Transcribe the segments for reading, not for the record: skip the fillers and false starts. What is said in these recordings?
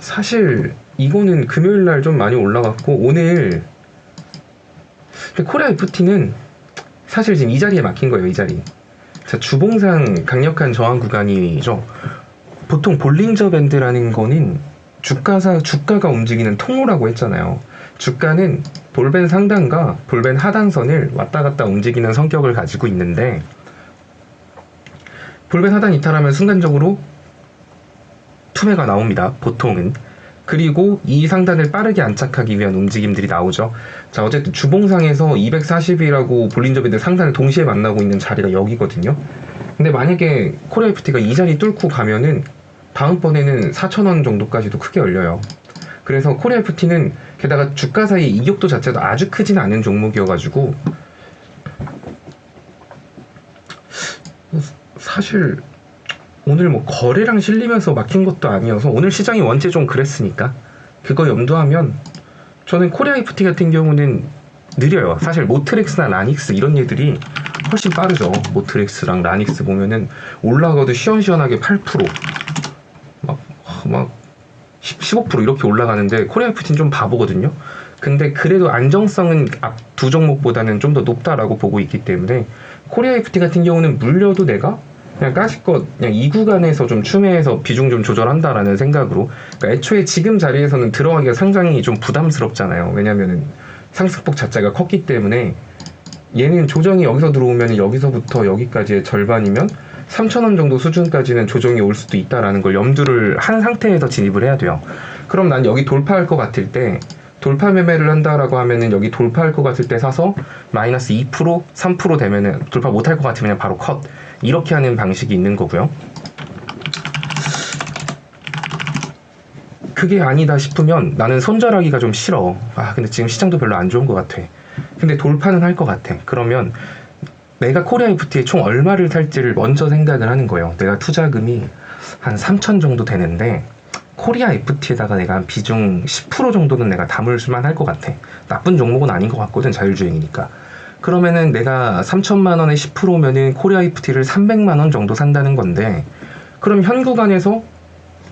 사실 이거는 금요일날 좀 많이 올라갔고 오늘 코리아 FT는 사실 지금 이 자리에 막힌 거예요. 이 자리. 자, 주봉상 강력한 저항 구간이죠. 보통 볼린저 밴드라는 거는 주가가 움직이는 통로라고 했잖아요. 주가는 볼벤 상단과 볼벤 하단선을 왔다 갔다 움직이는 성격을 가지고 있는데, 볼벤 하단 이탈하면 순간적으로 투매가 나옵니다. 보통은. 그리고 이 상단을 빠르게 안착하기 위한 움직임들이 나오죠. 자, 어쨌든 주봉상에서 240이라고 볼린저 밴드 상단을 동시에 만나고 있는 자리가 여기거든요. 근데 만약에 코리아 FT가 이 자리 뚫고 가면은 다음번에는 4,000원 정도까지도 크게 열려요. 그래서 코리아 FT는 게다가 주가 사이 이격도 자체도 아주 크진 않은 종목이어가지고 사실 오늘 뭐 거래량 실리면서 막힌 것도 아니어서, 오늘 시장이 원체 좀 그랬으니까 그거 염두하면 저는 코리아 FT 같은 경우는 느려요. 사실 모트렉스나 라닉스 이런 얘들이 훨씬 빠르죠. 모트렉스랑 라닉스 보면은 올라가도 시원시원하게 8% 막 15% 이렇게 올라가는데 코리아 FT는 좀 바보거든요. 근데 그래도 안정성은 앞 두 종목보다는 좀 더 높다라고 보고 있기 때문에 코리아 FT 같은 경우는 물려도 내가 그냥 까짓것 그냥 이 구간에서 좀 추매해서 비중 좀 조절한다라는 생각으로, 그러니까 애초에 지금 자리에서는 들어가기가 상당히 좀 부담스럽잖아요. 왜냐면은 상승폭 자체가 컸기 때문에. 얘는 조정이 여기서 들어오면 여기서부터 여기까지의 절반이면 3,000원 정도 수준까지는 조정이 올 수도 있다라는 걸 염두를 한 상태에서 진입을 해야 돼요. 그럼 난 여기 돌파할 것 같을 때, 돌파 매매를 한다라고 하면은 여기 돌파할 것 같을 때 사서 마이너스 2%, 3% 되면은 돌파 못할 것 같으면 바로 컷. 이렇게 하는 방식이 있는 거고요. 그게 아니다 싶으면 나는 손절하기가 좀 싫어. 근데 지금 시장도 별로 안 좋은 것 같아. 근데 돌파는 할 것 같아. 그러면 내가 코리아 FT에 총 얼마를 살지를 먼저 생각을 하는 거예요. 내가 투자금이 한 3,000 정도 되는데 코리아 FT에다가 내가 한 비중 10% 정도는 내가 담을 수만 할 것 같아. 나쁜 종목은 아닌 것 같거든, 자율주행이니까. 그러면은 내가 3,000만 원에 10%면은 코리아 FT를 300만 원 정도 산다는 건데, 그럼 현 구간에서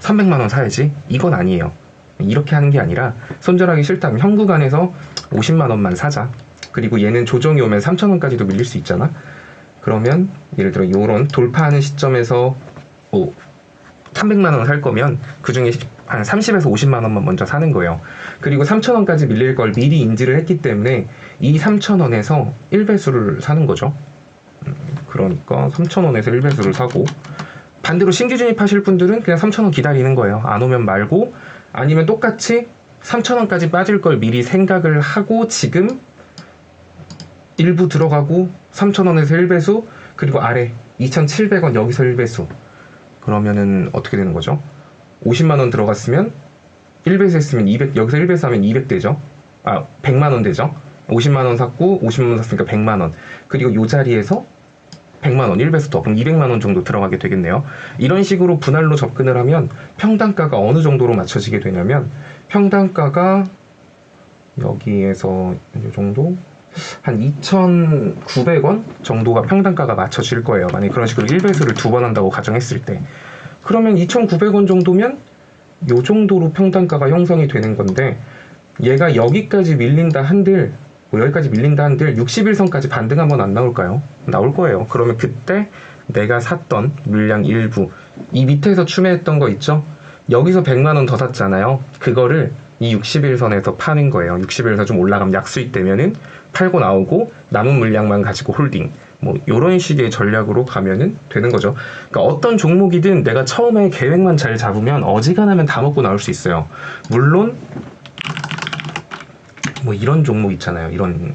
300만 원 사야지? 이건 아니에요. 이렇게 하는 게 아니라 손절하기 싫다면 현 구간에서 50만 원만 사자. 그리고 얘는 조정이 오면 3,000원까지도 밀릴 수 있잖아. 그러면 예를 들어 요런 돌파하는 시점에서 300만 원 살 거면 그 중에 한 30에서 50만 원만 먼저 사는 거예요. 그리고 3,000원까지 밀릴 걸 미리 인지를 했기 때문에 이 3,000원에서 1배수를 사는 거죠. 그러니까 3,000원에서 1배수를 사고, 반대로 신규 진입하실 분들은 그냥 3,000원 기다리는 거예요. 안 오면 말고, 아니면 똑같이 3,000원까지 빠질 걸 미리 생각을 하고 지금 일부 들어가고 3,000원에서 1배수, 그리고 아래 2,700원 여기서 1배수. 그러면은 어떻게 되는 거죠? 50만 원 들어갔으면 1배수 했으면 200, 여기서 1배수 하면 200 되죠? 100만 원 되죠? 50만 원 샀고 50만 원 샀으니까 100만 원. 그리고 요 자리에서 100만 원 1배수 더, 그럼 200만 원 정도 들어가게 되겠네요. 이런 식으로 분할로 접근을 하면 평단가가 어느 정도로 맞춰지게 되냐면, 평단가가 여기에서 이 정도 한 2,900원 정도가 평단가가 맞춰질 거예요. 만약에 그런 식으로 1배수를 두 번 한다고 가정했을 때. 그러면 2,900원 정도면 요 정도로 평단가가 형성이 되는 건데, 얘가 여기까지 밀린다 한들, 여기까지 밀린다 한들 60일선까지 반등 한번 안 나올까요? 나올 거예요. 그러면 그때 내가 샀던 물량 일부, 이 밑에서 추매했던 거 있죠? 여기서 100만 원 더 샀잖아요. 그거를 이 60일선에서 파는 거예요. 60일선 좀 올라가면 약수익 되면은 팔고 나오고 남은 물량만 가지고 홀딩. 뭐 요런 식의 전략으로 가면은 되는 거죠. 그러니까 어떤 종목이든 내가 처음에 계획만 잘 잡으면 어지간하면 다 먹고 나올 수 있어요. 물론 뭐 이런 종목 있잖아요. 이런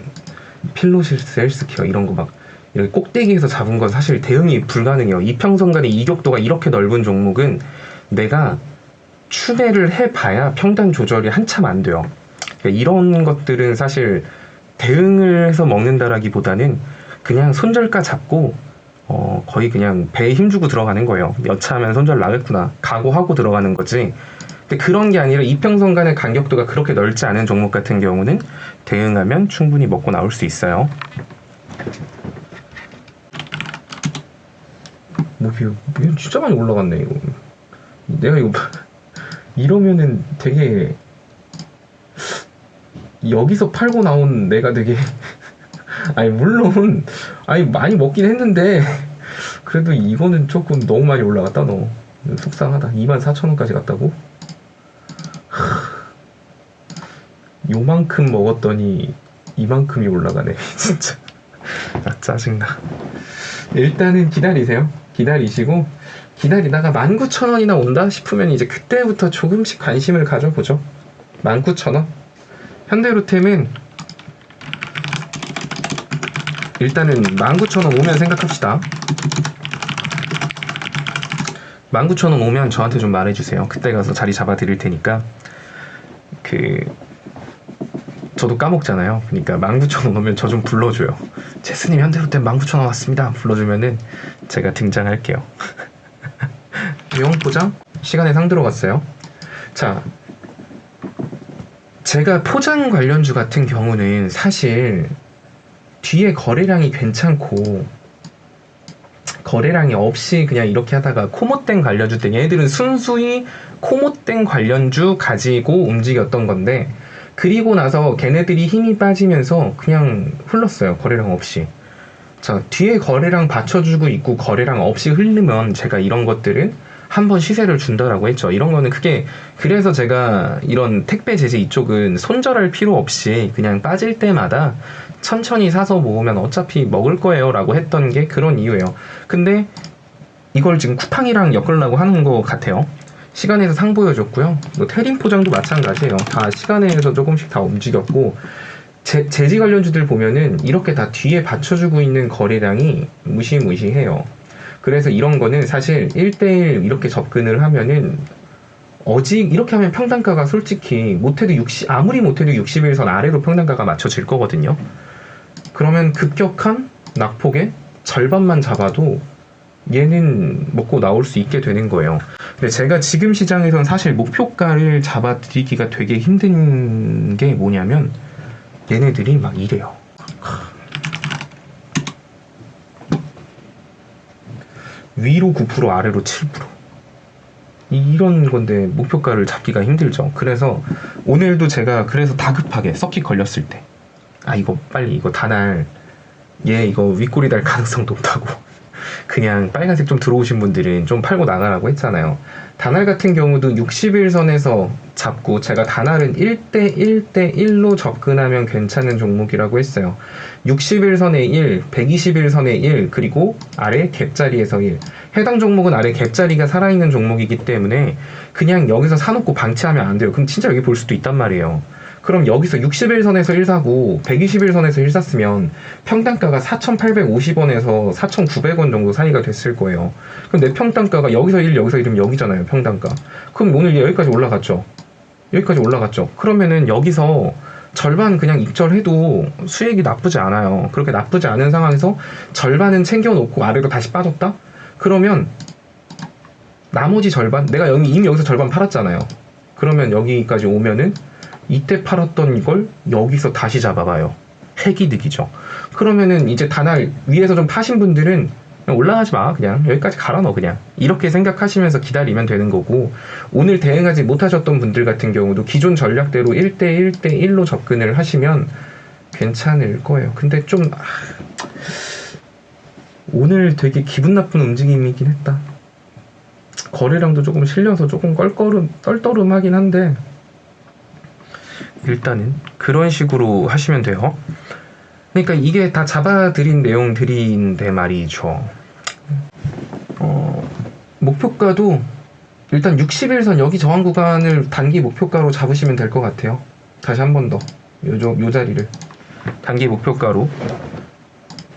필로시스 헬스케어 이런 거 막 이렇게 꼭대기에서 잡은 건 사실 대응이 불가능해요. 이평선 간의 이격도가 이렇게 넓은 종목은 내가 추매를 해봐야 평단 조절이 한참 안 돼요. 그러니까 이런 것들은 사실 대응을 해서 먹는다라기보다는 그냥 손절가 잡고 거의 그냥 배에 힘주고 들어가는 거예요. 여차하면 손절 나겠구나 각오하고 들어가는 거지. 근데 그런 게 아니라 이평선 간의 간격도가 그렇게 넓지 않은 종목 같은 경우는 대응하면 충분히 먹고 나올 수 있어요. 이거 진짜 많이 올라갔네. 이거 내가 이거 이러면은 되게 여기서 팔고 나온 내가 되게 아니 물론 아니 많이 먹긴 했는데 그래도 이거는 조금 너무 많이 올라갔다. 너 속상하다. 24,000원까지 갔다고? 요만큼 먹었더니 이만큼이 올라가네. 진짜 아 짜증나. 일단은 기다리세요. 기다리시고 기다리다가 19,000원이나 온다 싶으면 이제 그때부터 조금씩 관심을 가져보죠. 19,000원? 현대로템은 일단은 19,000원 오면 생각합시다. 19,000원 오면 저한테 좀 말해주세요. 그때 가서 자리 잡아 드릴 테니까. 저도 까먹잖아요. 그러니까 19,000원 오면 저 좀 불러줘요. 제스님 현대로템 19,000원 왔습니다. 불러주면은 제가 등장할게요. 대형 포장? 시간에 상 들어갔어요. 자, 제가 포장 관련주 같은 경우는 사실 뒤에 거래량이 괜찮고 거래량이 없이 그냥 이렇게 하다가 코모땡 관련주 때 얘네들은 순수히 코모땡 관련주 가지고 움직였던 건데 그리고 나서 걔네들이 힘이 빠지면서 그냥 흘렀어요. 거래량 없이. 자, 뒤에 거래량 받쳐주고 있고 거래량 없이 흐르면 제가 이런 것들은 한번 시세를 준다라고 했죠. 이런 거는 크게 그래서 제가 이런 택배 제재 이쪽은 손절할 필요 없이 그냥 빠질 때마다 천천히 사서 모으면 어차피 먹을 거예요 라고 했던 게 그런 이유예요. 근데 이걸 지금 쿠팡이랑 엮으려고 하는 것 같아요. 시간에서 상 보여줬고요. 뭐 테린 포장도 마찬가지예요. 다 시간에서 조금씩 다 움직였고 제지 관련주들 보면은 이렇게 다 뒤에 받쳐주고 있는 거래량이 무시무시해요. 그래서 이런 거는 사실 1대1 이렇게 접근을 하면은 이렇게 하면 평단가가 솔직히 못해도 아무리 못해도 60일선 아래로 평단가가 맞춰질 거거든요. 그러면 급격한 낙폭의 절반만 잡아도 얘는 먹고 나올 수 있게 되는 거예요. 근데 제가 지금 시장에선 사실 목표가를 잡아드리기가 되게 힘든 게 뭐냐면 얘네들이 막 이래요. 위로 9% 아래로 7% 이런 건데 목표가를 잡기가 힘들죠. 그래서 오늘도 제가 그래서 다급하게 서킷 걸렸을 때 이거 빨리 이거 다날 얘 이거 윗꼬리 달 가능성 높다고 그냥 빨간색 좀 들어오신 분들은 좀 팔고 나가라고 했잖아요. 다날 같은 경우도 60일선에서 잡고 제가 다날은 1대1대1로 접근하면 괜찮은 종목이라고 했어요. 60일선에 1, 120일선에 1, 그리고 아래 갭자리에서 1. 해당 종목은 아래 갭자리가 살아있는 종목이기 때문에 그냥 여기서 사놓고 방치하면 안 돼요. 그럼 진짜 여기 볼 수도 있단 말이에요. 그럼 여기서 60일선에서 1 사고 120일선에서 1 샀으면 평단가가 4,850원에서 4,900원 정도 사이가 됐을 거예요. 그럼 내 평단가가 여기서 1, 여기서 1이면 여기잖아요. 평단가. 그럼 오늘 여기까지 올라갔죠. 여기까지 올라갔죠. 그러면은 여기서 절반 그냥 입절해도 수익이 나쁘지 않아요. 그렇게 나쁘지 않은 상황에서 절반은 챙겨놓고 아래로 다시 빠졌다? 그러면 나머지 절반, 내가 이미 여기서 절반 팔았잖아요. 그러면 여기까지 오면은 이때 팔았던 걸 여기서 다시 잡아봐요. 핵이득이죠. 그러면은 이제 다날 위에서 좀 파신 분들은 그냥 올라가지 마. 그냥 여기까지 갈아 넣어. 그냥 이렇게 생각하시면서 기다리면 되는 거고, 오늘 대응하지 못하셨던 분들 같은 경우도 기존 전략대로 1대1대1로 접근을 하시면 괜찮을 거예요. 근데 좀 오늘 되게 기분 나쁜 움직임이긴 했다. 거래량도 조금 실려서 조금 떨떠름하긴 한데 일단은 그런 식으로 하시면 돼요. 그러니까 이게 다 잡아드린 내용들인데 말이죠. 목표가도 일단 60일선 여기 저항 구간을 단기 목표가로 잡으시면 될 것 같아요. 다시 한 번 더 요 자리를 단기 목표가로